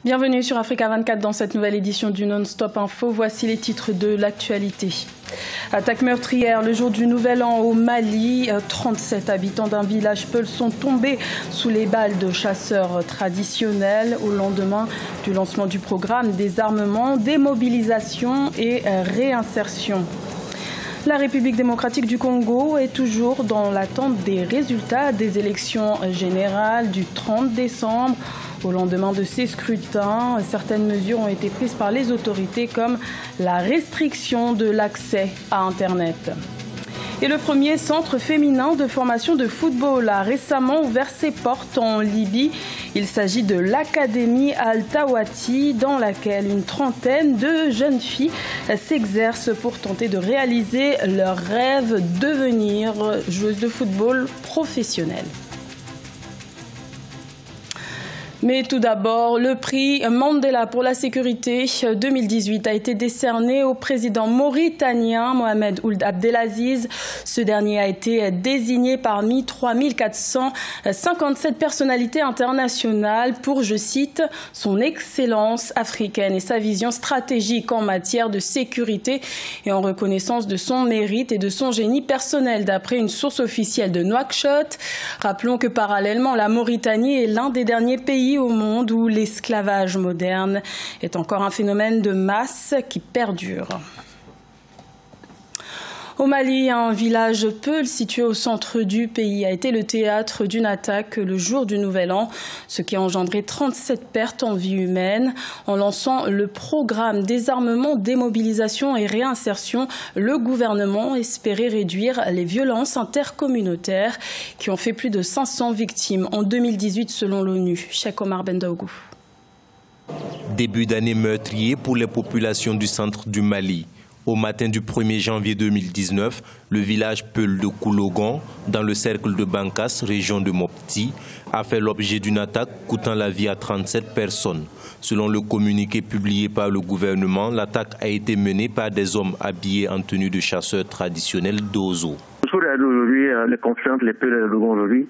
Bienvenue sur Africa 24 dans cette nouvelle édition du Non-Stop Info. Voici les titres de l'actualité. Attaque meurtrière le jour du Nouvel An au Mali. 37 habitants d'un village Peul sont tombés sous les balles de chasseurs traditionnels au lendemain du lancement du programme désarmement, démobilisation et réinsertion. La République démocratique du Congo est toujours dans l'attente des résultats des élections générales du 30 décembre. Au lendemain de ces scrutins, certaines mesures ont été prises par les autorités comme la restriction de l'accès à Internet. Et le premier centre féminin de formation de football a récemment ouvert ses portes en Libye. Il s'agit de l'Académie Al-Tawati, dans laquelle une trentaine de jeunes filles s'exercent pour tenter de réaliser leur rêve, devenir joueuses de football professionnelles. Mais tout d'abord, le prix Mandela pour la sécurité 2018 a été décerné au président mauritanien Mohamed Ould Abdelaziz. Ce dernier a été désigné parmi 3457 personnalités internationales pour, je cite, son excellence africaine et sa vision stratégique en matière de sécurité et en reconnaissance de son mérite et de son génie personnel, d'après une source officielle de Nouakchott. Rappelons que parallèlement, la Mauritanie est l'un des derniers pays au monde où l'esclavage moderne est encore un phénomène de masse qui perdure. Au Mali, un village Peul situé au centre du pays a été le théâtre d'une attaque le jour du Nouvel An, ce qui a engendré 37 pertes en vie humaine. En lançant le programme désarmement, démobilisation et réinsertion, le gouvernement espérait réduire les violences intercommunautaires qui ont fait plus de 500 victimes en 2018 selon l'ONU. Cheikh Omar Bendaougou. Début d'année meurtrier pour les populations du centre du Mali. Au matin du 1er janvier 2019, le village Peul de Koulogon, dans le cercle de Bankas, région de Mopti, a fait l'objet d'une attaque coûtant la vie à 37 personnes. Selon le communiqué publié par le gouvernement, l'attaque a été menée par des hommes habillés en tenue de chasseurs traditionnels d'Ozo. Aujourd'hui, les conflits entre les Peul et le Koulogon aujourd'hui,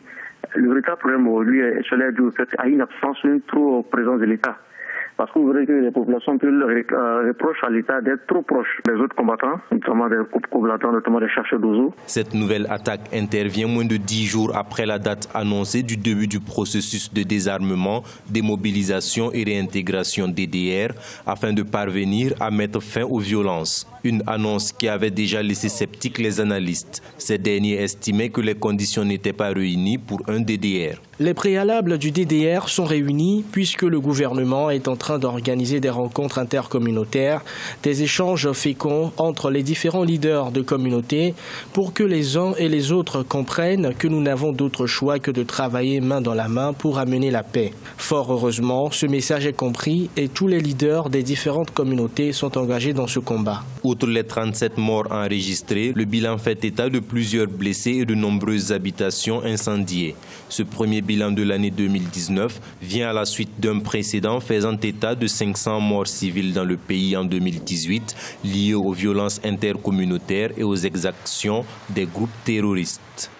le véritable problème aujourd'hui est dû au fait à une absence, une trop présence de l'État. Parce que vous verrez que les populations reprochent à l'État d'être trop proche des autres combattants, notamment des combattants, notamment des chercheurs d'Ozo. Cette nouvelle attaque intervient moins de 10 jours après la date annoncée du début du processus de désarmement, démobilisation et réintégration DDR afin de parvenir à mettre fin aux violences. Une annonce qui avait déjà laissé sceptiques les analystes. Ces derniers estimaient que les conditions n'étaient pas réunies pour un DDR. Les préalables du DDR sont réunis puisque le gouvernement est en train d'organiser des rencontres intercommunautaires, des échanges féconds entre les différents leaders de communautés pour que les uns et les autres comprennent que nous n'avons d'autre choix que de travailler main dans la main pour amener la paix. Fort heureusement, ce message est compris et tous les leaders des différentes communautés sont engagés dans ce combat. Outre les 37 morts enregistrés, le bilan fait état de plusieurs blessés et de nombreuses habitations incendiées. Ce premier bilan de l'année 2019 vient à la suite d'un précédent faisant état de 500 morts civiles dans le pays en 2018 liées aux violences intercommunautaires et aux exactions des groupes terroristes.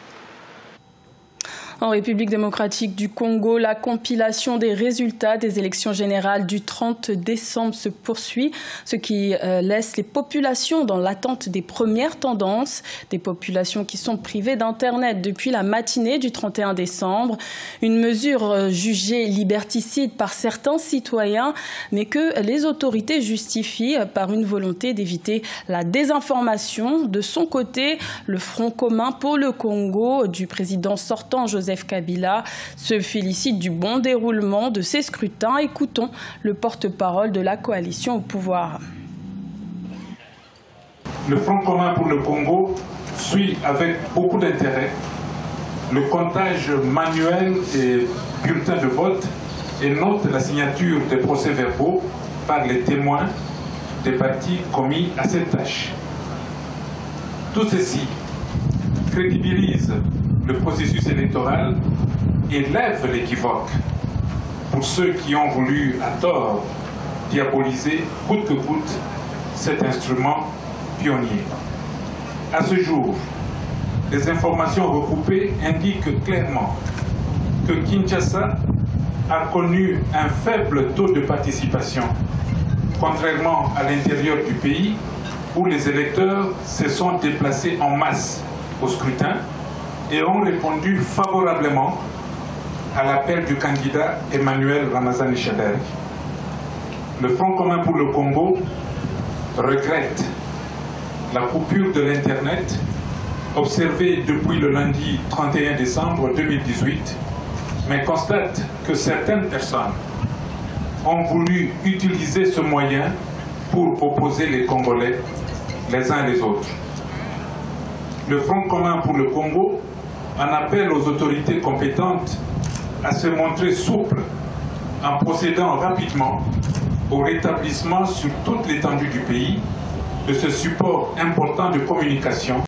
En République démocratique du Congo, la compilation des résultats des élections générales du 30 décembre se poursuit, ce qui laisse les populations dans l'attente des premières tendances, des populations qui sont privées d'Internet depuis la matinée du 31 décembre. Une mesure jugée liberticide par certains citoyens, mais que les autorités justifient par une volonté d'éviter la désinformation. De son côté, le Front commun pour le Congo du président sortant Joseph Kabila se félicite du bon déroulement de ces scrutins. Écoutons le porte-parole de la coalition au pouvoir. Le Front commun pour le Congo suit avec beaucoup d'intérêt le comptage manuel des bulletins de vote et note la signature des procès-verbaux par les témoins des partis commis à cette tâche. Tout ceci crédibilise le processus électoral et lève l'équivoque pour ceux qui ont voulu à tort diaboliser coûte que coûte cet instrument pionnier. À ce jour, les informations recoupées indiquent clairement que Kinshasa a connu un faible taux de participation, contrairement à l'intérieur du pays où les électeurs se sont déplacés en masse au scrutin et ont répondu favorablement à l'appel du candidat Emmanuel Ramazani Shadary. Le Front commun pour le Congo regrette la coupure de l'Internet observée depuis le lundi 31 décembre 2018, mais constate que certaines personnes ont voulu utiliser ce moyen pour opposer les Congolais les uns les autres. Le Front commun pour le Congo en appelle aux autorités compétentes à se montrer souples en procédant rapidement au rétablissement sur toute l'étendue du pays de ce support important de communication.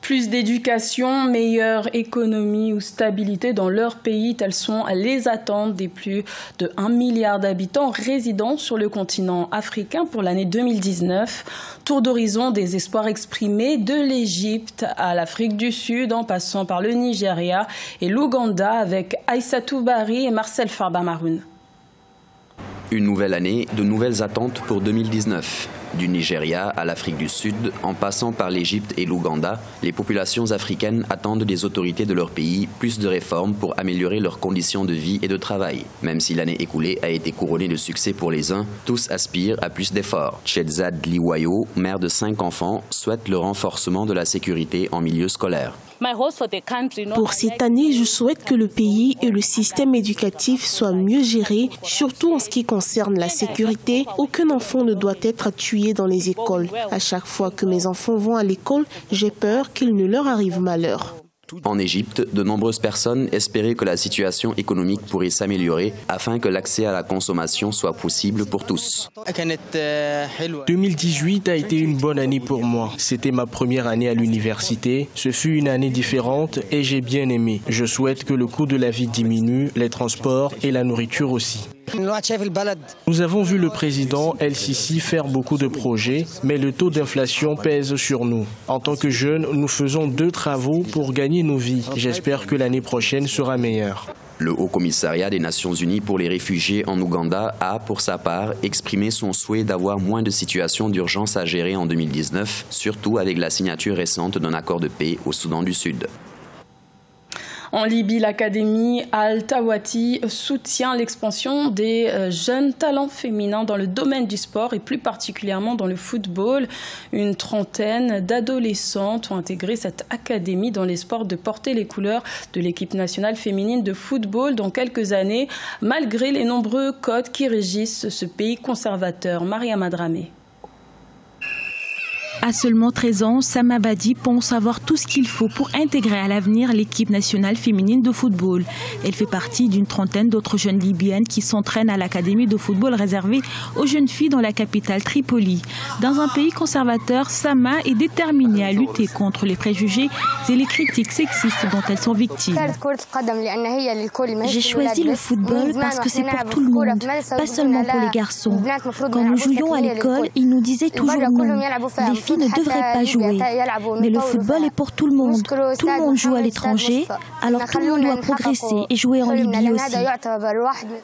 Plus d'éducation, meilleure économie ou stabilité dans leur pays, telles sont les attentes des plus de 1 milliard d'habitants résidant sur le continent africain pour l'année 2019. Tour d'horizon des espoirs exprimés de l'Égypte à l'Afrique du Sud en passant par le Nigeria et l'Ouganda avec Aïssatou Bari et Marcel Farba-Maroun. Une nouvelle année, de nouvelles attentes pour 2019. Du Nigeria à l'Afrique du Sud, en passant par l'Égypte et l'Ouganda, les populations africaines attendent des autorités de leur pays plus de réformes pour améliorer leurs conditions de vie et de travail. Même si l'année écoulée a été couronnée de succès pour les uns, tous aspirent à plus d'efforts. Chedzad Liwayo, mère de 5 enfants, souhaite le renforcement de la sécurité en milieu scolaire. Pour cette année, je souhaite que le pays et le système éducatif soient mieux gérés, surtout en ce qui concerne la sécurité. Aucun enfant ne doit être tué dans les écoles. À chaque fois que mes enfants vont à l'école, j'ai peur qu'il ne leur arrive malheur. En Égypte, de nombreuses personnes espéraient que la situation économique pourrait s'améliorer afin que l'accès à la consommation soit possible pour tous. 2018 a été une bonne année pour moi. C'était ma première année à l'université. Ce fut une année différente et j'ai bien aimé. Je souhaite que le coût de la vie diminue, les transports et la nourriture aussi. Nous avons vu le président El-Sisi faire beaucoup de projets, mais le taux d'inflation pèse sur nous. En tant que jeunes, nous faisons 2 travaux pour gagner nos vies. J'espère que l'année prochaine sera meilleure. Le Haut-Commissariat des Nations Unies pour les réfugiés en Ouganda a, pour sa part, exprimé son souhait d'avoir moins de situations d'urgence à gérer en 2019, surtout avec la signature récente d'un accord de paix au Soudan du Sud. En Libye, l'Académie Al-Tawati soutient l'expansion des jeunes talents féminins dans le domaine du sport et plus particulièrement dans le football. Une trentaine d'adolescentes ont intégré cette académie dans l'espoir de porter les couleurs de l'équipe nationale féminine de football dans quelques années, malgré les nombreux codes qui régissent ce pays conservateur. Maria Madramé. À seulement 13 ans, Sama Badi pense avoir tout ce qu'il faut pour intégrer à l'avenir l'équipe nationale féminine de football. Elle fait partie d'une trentaine d'autres jeunes libyennes qui s'entraînent à l'académie de football réservée aux jeunes filles dans la capitale Tripoli. Dans un pays conservateur, Sama est déterminée à lutter contre les préjugés et les critiques sexistes dont elles sont victimes. J'ai choisi le football parce que c'est pour tout le monde, pas seulement pour les garçons. Quand nous jouions à l'école, ils nous disaient toujours non. Les filles ne devraient pas jouer. Mais le football est pour tout le monde. Tout le monde joue à l'étranger, alors tout le monde doit progresser et jouer en Libye aussi.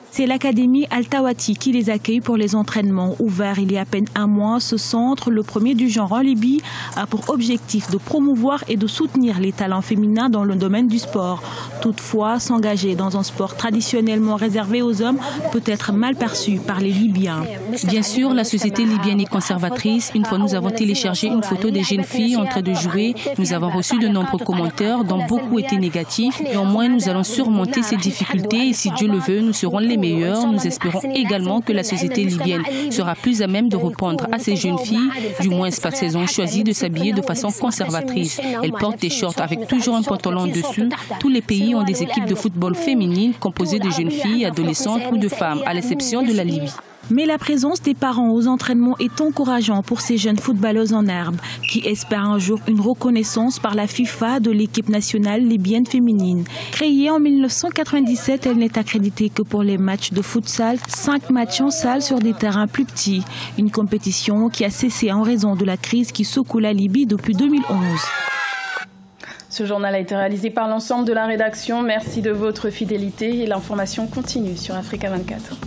C'est l'académie Al-Tawati qui les accueille pour les entraînements. Ouvert il y a à peine un mois, ce centre, le premier du genre en Libye, a pour objectif de promouvoir et de soutenir les talents féminins dans le domaine du sport. Toutefois, s'engager dans un sport traditionnellement réservé aux hommes peut être mal perçu par les Libyens. Bien sûr, la société libyenne est conservatrice. Une fois nous avons téléchargé une photo des jeunes filles en train de jouer, nous avons reçu de nombreux commentaires dont beaucoup étaient négatifs. Néanmoins, nous allons surmonter ces difficultés et si Dieu le veut, nous serons les meilleurs. Nous espérons également que la société libyenne sera plus à même de répondre à ces jeunes filles, du moins parce qu'elles ont choisi de s'habiller de façon conservatrice. Elles portent des shorts avec toujours un pantalon dessus. Tous les pays ont des équipes de football féminines composées de jeunes filles, adolescentes ou de femmes, à l'exception de la Libye. Mais la présence des parents aux entraînements est encourageante pour ces jeunes footballeuses en herbe qui espèrent un jour une reconnaissance par la FIFA de l'équipe nationale libyenne féminine. Créée en 1997, elle n'est accréditée que pour les matchs de futsal, 5 matchs en salle sur des terrains plus petits. Une compétition qui a cessé en raison de la crise qui secoue la Libye depuis 2011. Ce journal a été réalisé par l'ensemble de la rédaction. Merci de votre fidélité et l'information continue sur Africa 24.